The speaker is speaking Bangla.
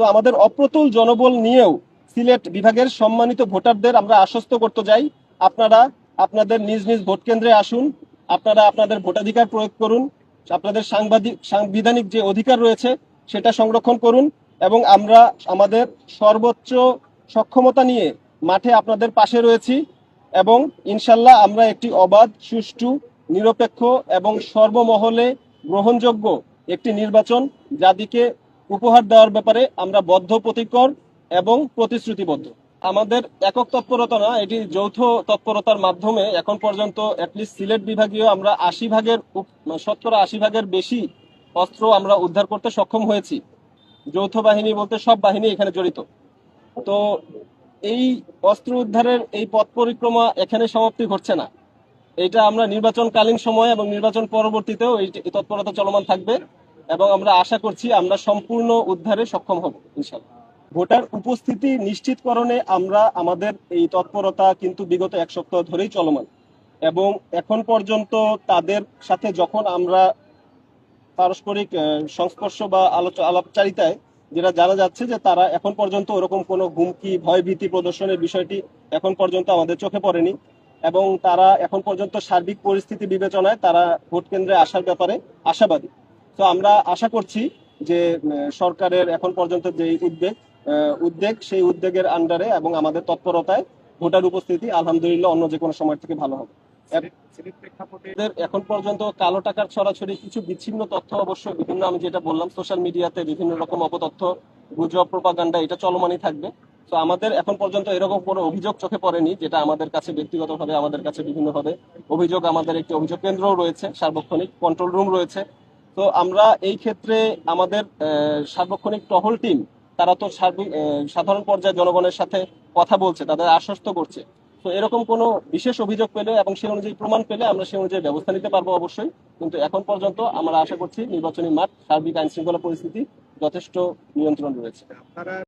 তো আমাদের অপ্রতুল জনবল নিয়েও সিলেট বিভাগের সম্মানিত ভোটারদের আমরা আশ্বস্ত করতে চাই, আপনারা আপনাদের নিজ নিজ ভোট কেন্দ্রে আসুন, আপনারা আপনাদের ভোটাধিকার প্রয়োগ করুন, আপনাদের সাংবিধানিক যে অধিকার রয়েছে সেটা সংরক্ষণ করুন, এবং আমরা আমাদের সর্বোচ্চ সক্ষমতা নিয়ে মাঠে আপনাদের পাশে রয়েছি। এবং ইনশাল্লাহ আমরা একটি অবাধ, সুষ্ঠু, নিরপেক্ষ এবং সর্বমহলে গ্রহণযোগ্য একটি নির্বাচন জাতিকে উপহার দেওয়ার ব্যাপারে আমরা বদ্ধপরিকর এবং প্রতিশ্রুতিবদ্ধ। আমাদের একক তৎপরতা না, এটি যৌথ তৎপরতার মাধ্যমে এখন পর্যন্ত অ্যাটলিস্ট সিলেট বিভাগীয় আমরা 80 ভাগের বেশি অস্ত্র আমরা উদ্ধার করতে সক্ষম হয়েছি। যৌথ বাহিনী বলতে সব বাহিনী এখানে জড়িত। তো এই অস্ত্র উদ্ধারের এই পথ পরিক্রমা এখানে সমাপ্তি ঘটছে না, এটা আমরা নির্বাচনকালীন সময় এবং নির্বাচন পরবর্তীতেও এই তৎপরতা চলমান থাকবে, এবং আমরা আশা করছি আমরা সম্পূর্ণ উদ্ধারে সক্ষম হব ইনশাআল্লাহ। ভোটার উপস্থিতি নিশ্চিতকরণে আমরা আমাদের এই তৎপরতা কিন্তু বিগত 1 সপ্তাহ ধরেই চলমান, এবং এখন পর্যন্ত তাদের সাথে যখন আমরা পারস্পরিক সংস্পর্শ বা আলাপচারিতায় যেটা জানা যাচ্ছে যে তারা এখন পর্যন্ত ওরকম কোনো হুমকি, ভয়ভীতি প্রদর্শনের বিষয়টি এখন পর্যন্ত আমাদের চোখে পড়েনি, এবং তারা এখন পর্যন্ত সার্বিক পরিস্থিতি বিবেচনায় তারা ভোট কেন্দ্রে আসার ব্যাপারে আশাবাদী। তো আমরা আশা করছি যে সরকারের এখন পর্যন্ত যে উদ্বেগ সেই উদ্বেগের আন্ডারে এবং আমাদের তৎপরতায় ভোটার উপস্থিতি আলহামদুলিল্লাহ অন্য যে কোনো সময় থেকে ভালো হবে। এখন পর্যন্ত কালো টাকার ছড়াছড়ি কিছু বিচ্ছিন্ন তথ্য অবশ্য বিভিন্ন, আমি যেটা বললাম, সোশ্যাল মিডিয়াতে বিভিন্ন রকম অপতথ্য, গুজব, প্রোপাগান্ডা এটা চলমানই থাকবে। তো আমাদের এখন পর্যন্ত এরকম কোনো অভিযোগ চোখে পড়েনি যেটা আমাদের কাছে ব্যক্তিগতভাবে, আমাদের কাছে বিভিন্নভাবে অভিযোগ। আমাদের একটি অভিযোগ কেন্দ্রও রয়েছে, সার্বক্ষণিক কন্ট্রোল রুম রয়েছে। তো আমরা এই ক্ষেত্রে আমাদের সার্বক্ষণিক টহল টিম, তারা তো সাধারণ পর্যায়ে জনগণের সাথে কথা বলছে, তাদের আশ্বস্ত করছে। তো এরকম কোনো বিশেষ অভিযোগ পেলে এবং সেই অনুযায়ী প্রমাণ পেলে আমরা সেই অনুযায়ী ব্যবস্থা নিতে পারবো অবশ্যই। কিন্তু এখন পর্যন্ত আমরা আশা করছি নির্বাচনী মাঠ, সার্বিক আইন শৃঙ্খলা পরিস্থিতি যথেষ্ট নিয়ন্ত্রণ রয়েছে।